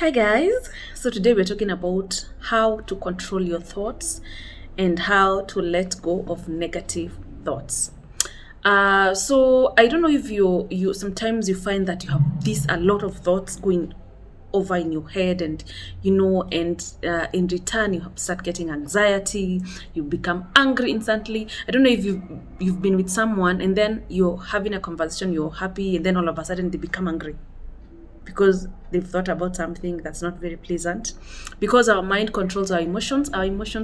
Hi guys, so today we're talking about how to control your thoughts and how to let go of negative thoughts. So I don't know if you sometimes you find that you have a lot of thoughts going over in your head, and in return you start getting anxiety, you become angry instantly. I don't know if you've been with someone and then you're having a conversation, you're happy, and then all of a sudden they become angry because they've thought about something that's not very pleasant. Because our mind controls our emotions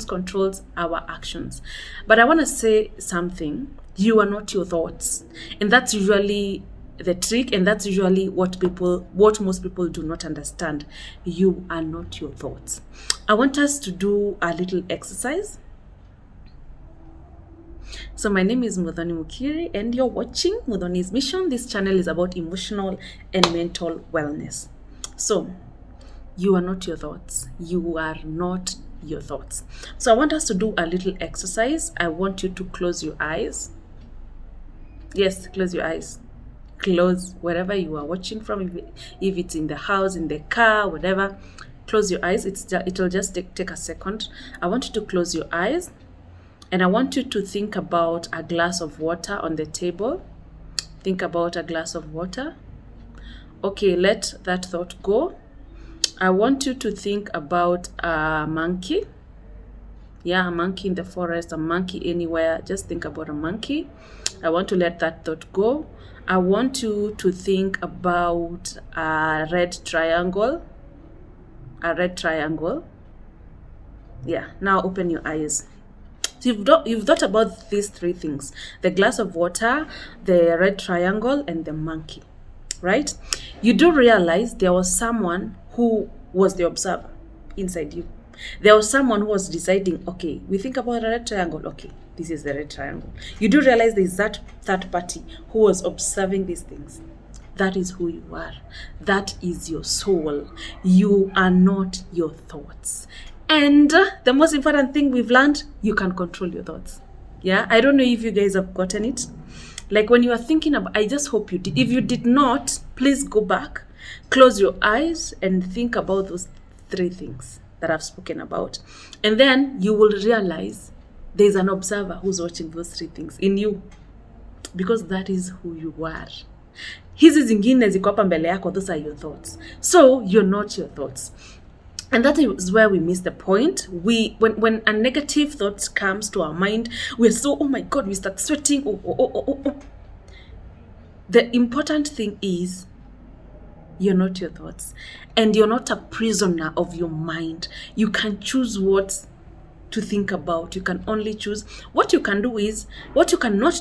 controls our actions. But I want to say something: you are not your thoughts, and that's usually the trick, and that's usually what most people do not understand. You are not your thoughts. I want us to do a little exercise. So my name is Muthoni Mukiri and you're watching Muthoni's Mission. This channel is about emotional and mental wellness. So you are not your thoughts. You are not your thoughts. So I want us to do a little exercise. I want you to close your eyes. Yes, close your eyes. Close wherever you are watching from. If it's in the house, in the car, whatever, close your eyes. It'll just take a second. I want you to close your eyes. And I want you to think about a glass of water on the table. Think about a glass of water. Okay, let that thought go. I want you to think about a monkey. Yeah, a monkey in the forest, a monkey anywhere. Just think about a monkey. I want to let that thought go. I want you to think about a red triangle. A red triangle. Yeah, now open your eyes. So you've thought about these three things: the glass of water, the red triangle, and the monkey, right? You do realize there was someone who was the observer inside you. There was someone who was deciding, okay, we think about a red triangle, okay, this is the red triangle. You do realize there's that third party who was observing these things. That is who you are. That is your soul. You are not your thoughts. And the most important thing we've learned, you can control your thoughts. Yeah, I don't know if you guys have gotten it. Like when you are thinking about, I just hope you did. If you did not, please go back, close your eyes, and think about those three things that I've spoken about. And then you will realize there's an observer who's watching those three things in you, because that is who you are. Hizi zingine ziko hapa mbele yako, those are your thoughts. So you're not your thoughts. And that is where we miss the point. When a negative thought comes to our mind, we're so, oh my God, we start sweating. Oh. The important thing is you're not your thoughts. And you're not a prisoner of your mind. You can choose what to think about. You can only choose. What you cannot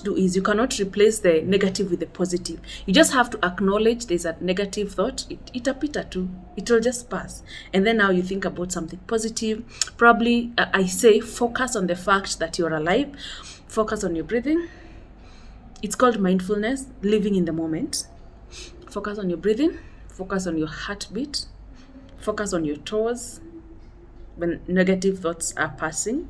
do is you cannot replace the negative with the positive. You just have to acknowledge there's a negative thought. Itapita too. It'll just pass. And then now you think about something positive. Probably, I say, focus on the fact that you're alive. Focus on your breathing. It's called mindfulness, living in the moment. Focus on your breathing. Focus on your heartbeat. Focus on your toes when negative thoughts are passing.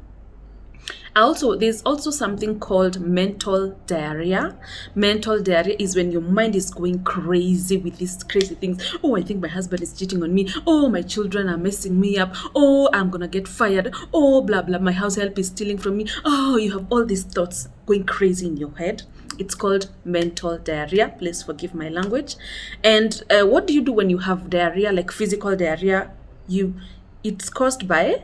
There's also something called mental diarrhea. Mental diarrhea is when your mind is going crazy with these crazy things. Oh, I think my husband is cheating on me. Oh, my children are messing me up. Oh, I'm gonna get fired. Oh, blah blah, my house help is stealing from me. Oh, you have all these thoughts going crazy in your head. It's called mental diarrhea. Please forgive my language. And what do you do when you have diarrhea, like physical diarrhea? It's caused by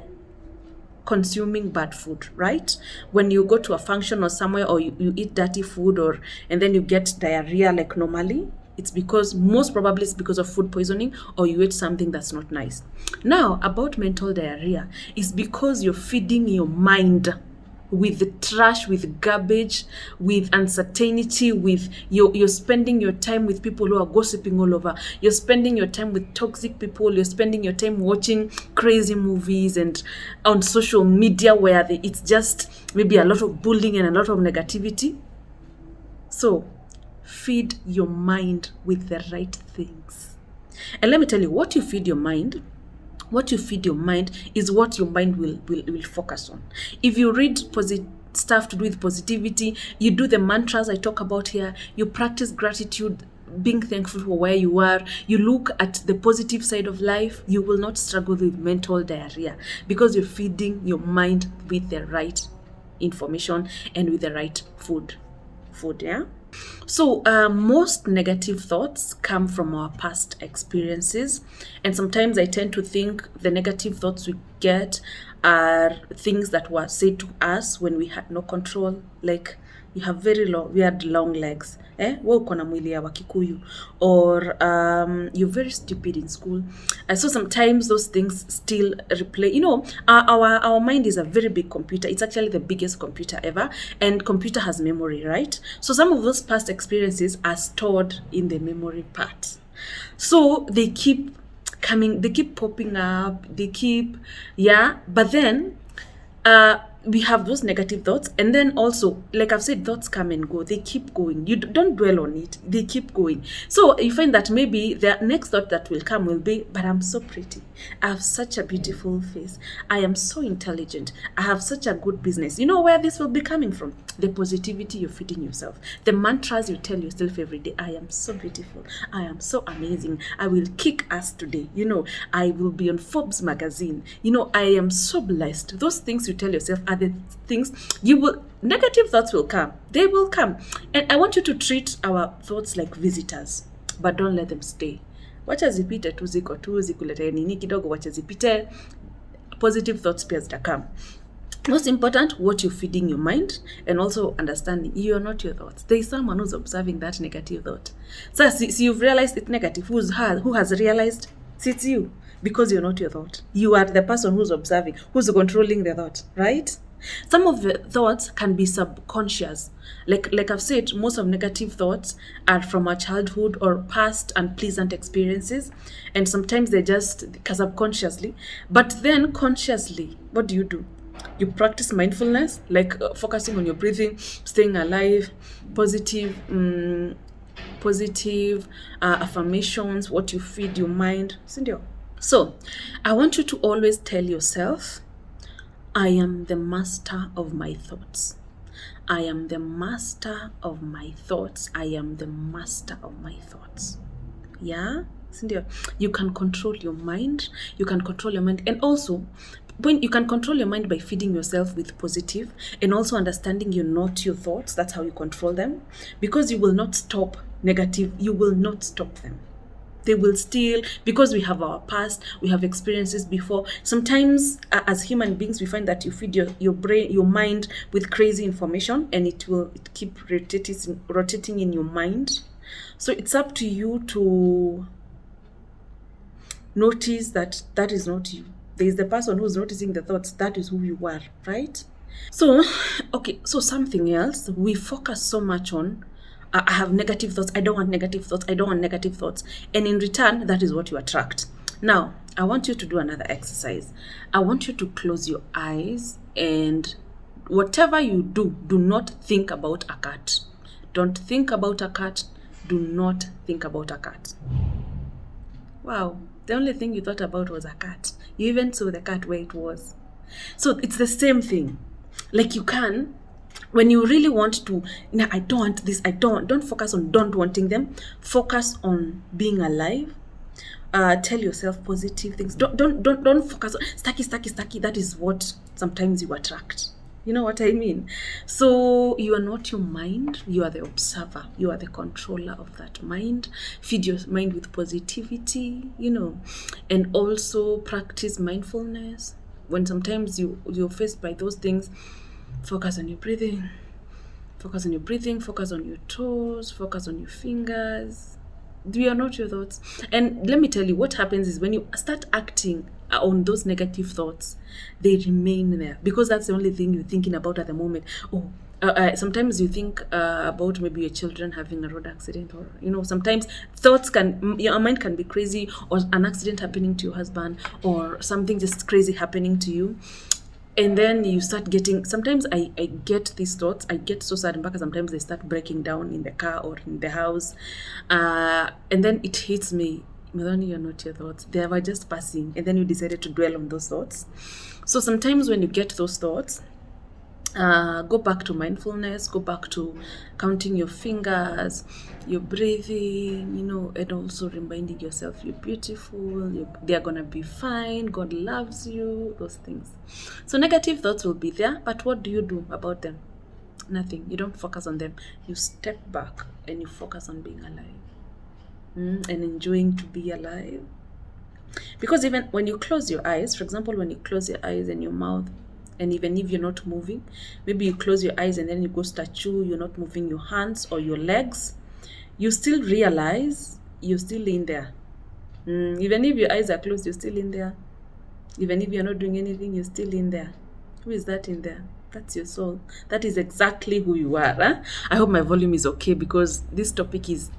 consuming bad food, right? When you go to a function or somewhere, or you eat dirty food, and then you get diarrhea like normally, most probably it's because of food poisoning, or you ate something that's not nice. Now, about mental diarrhea, it's because you're feeding your mind with trash, with garbage, with uncertainty, with you're spending your time with people who are gossiping all over. You're spending your time with toxic people. You're spending your time watching crazy movies and on social media where it's just maybe a lot of bullying and a lot of negativity. So feed your mind with the right things. And let me tell you, what you feed your mind is what your mind will focus on. If you read stuff to do with positivity, you do the mantras I talk about here, you practice gratitude, being thankful for where you are, you look at the positive side of life, you will not struggle with mental diarrhea because you're feeding your mind with the right information and with the right food. Yeah. So most negative thoughts come from our past experiences, and sometimes I tend to think the negative thoughts we get are things that were said to us when we had no control, like you have we had long legs, wewe uko na mwili ya Wakikuyu, or you're very stupid in school. So sometimes those things still replay. You know, our mind is a very big computer. It's actually the biggest computer ever, and computer has memory, right? So some of those past experiences are stored in the memory part. So they keep coming, they keep popping up, but then we have those negative thoughts, and then also, like I've said, thoughts come and go, they keep going. You don't dwell on it, they keep going. So you find that maybe the next thought that will come will be, but I'm so pretty, I have such a beautiful face, I am so intelligent, I have such a good business. You know where this will be coming from? The positivity you're feeding yourself, the mantras you tell yourself every day. I am so beautiful, I am so amazing, I will kick ass today, you know, I will be on Forbes magazine, you know, I am so blessed. Those things you tell yourself are the things you will, negative thoughts will come, they will come. And I want you to treat our thoughts like visitors, but don't let them stay. Wacha zipite tu, ziko tu, zikulete nini kidogo, wacha zipite. Positive thoughts pia zitakam. Most important, what you're feeding your mind, and also understanding you're not your thoughts. There is someone who's observing that negative thought. So you've realized it's negative. Who has realized? It's you, because you're not your thought. You are the person who's observing, who's controlling the thought, right? Some of the thoughts can be subconscious. Like I've said, most of negative thoughts are from our childhood or past unpleasant experiences, and sometimes they're just subconsciously. But then consciously, what do? You practice mindfulness, like focusing on your breathing, staying alive, positive affirmations, what you feed your mind. So I want you to always tell yourself, I am the master of my thoughts. I am the master of my thoughts. I am the master of my thoughts. Yeah? You can control your mind. You can control your mind. And also, when you can control your mind by feeding yourself with positive, and also understanding you're not your thoughts. That's how you control them. Because you will not stop negative. You will not stop them. They will still, because we have our past, we have experiences before. Sometimes as human beings, we find that you feed your brain, your mind with crazy information, and it keep rotating in your mind. So it's up to you to notice that is not you. There is the person who's noticing the thoughts. That is who you are, right? So, okay, so something else. We focus so much on, I have negative thoughts, I don't want negative thoughts, I don't want negative thoughts. And in return, that is what you attract. Now, I want you to do another exercise. I want you to close your eyes, and whatever you do not think about a cat. Don't think about a cat. Do not think about a cat. Wow, the only thing you thought about was a cat. You even saw the cat where it was. So it's the same thing. Like you can, when you really want to, I don't want this, don't focus on don't wanting them. Focus on being alive. Tell yourself positive things. Don't focus on stucky. That is what sometimes you attract. You know what I mean? So you are not your mind. You are the observer. You are the controller of that mind. Feed your mind with positivity, and also practice mindfulness. When sometimes you're faced by those things, focus on your breathing. Focus on your breathing. Focus on your toes. Focus on your fingers. You are not your thoughts. And let me tell you, what happens is when you start acting on those negative thoughts, they remain there, because that's the only thing you're thinking about at the moment. Sometimes you think about maybe your children having a road accident, or sometimes your mind can be crazy, or an accident happening to your husband, or something just crazy happening to you. And then you start getting, sometimes I get these thoughts, I get so sad, because sometimes they start breaking down in the car or in the house, and then it hits me, Melanie, you're not your thoughts. They were just passing, and then you decided to dwell on those thoughts. So sometimes when you get those thoughts, Go back to mindfulness, go back to counting your fingers, your breathing, and also reminding yourself you're beautiful, they're gonna be fine, God loves you, those things. So negative thoughts will be there, but what do you do about them? Nothing. You don't focus on them. You step back and you focus on being alive, and enjoying to be alive. Because even when you close your eyes, for example, when you close your eyes and your mouth, and even if you're not moving, maybe you close your eyes and then you go statue, you're not moving your hands or your legs, you still realize you're still in there. Even if your eyes are closed, you're still in there. Even if you're not doing anything, you're still in there. Who is that in there? That's your soul. That is exactly who you are. Huh? I hope my volume is okay, because this topic is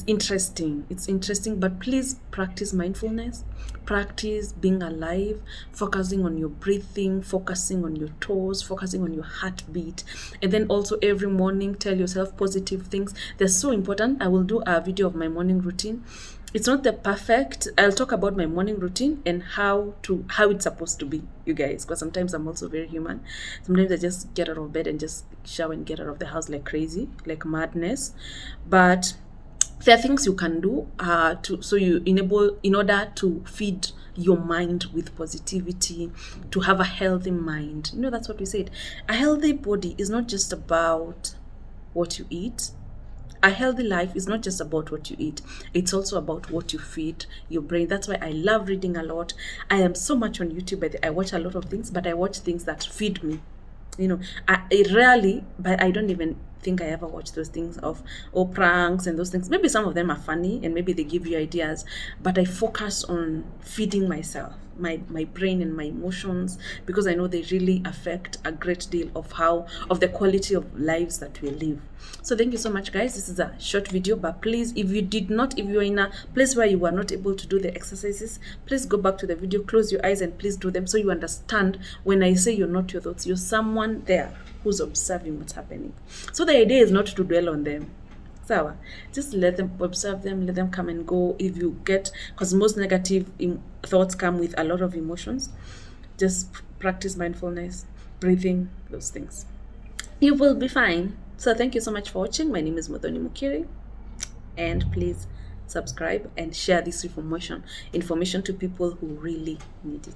interesting. It's interesting, but please practice mindfulness, practice being alive, focusing on your breathing, focusing on your toes, focusing on your heartbeat, and then also every morning tell yourself positive things. They're so important. I will do a video of my morning routine. It's not the perfect. I'll talk about my morning routine and how it's supposed to be, you guys, because sometimes I'm also very human. Sometimes I just get out of bed and just shower and get out of the house like crazy, like madness. But there are things you can do in order to feed your mind with positivity, to have a healthy mind. That's what we said. A healthy body is not just about what you eat. A healthy life is not just about what you eat. It's also about what you feed your brain. That's why I love reading a lot. I am so much on YouTube. I watch a lot of things, but I watch things that feed me. I rarely, but I don't even think I ever watch those things or pranks and those things. Maybe some of them are funny and maybe they give you ideas, but I focus on feeding myself, my brain and my emotions, because I know they really affect a great deal of the quality of lives that we live. So thank you so much, guys. This is a short video, but please, if you're in a place where you were not able to do the exercises, please go back to the video, close your eyes, and please do them, so you understand when I say you're not your thoughts, you're someone there who's observing what's happening. So the idea is not to dwell on them. So just let them observe them, let them come and go. If you get, because most negative thoughts come with a lot of emotions, just practice mindfulness, breathing, those things. You will be fine. So thank you so much for watching. My name is Muthoni Mukiri, and please subscribe and share this information to people who really need it.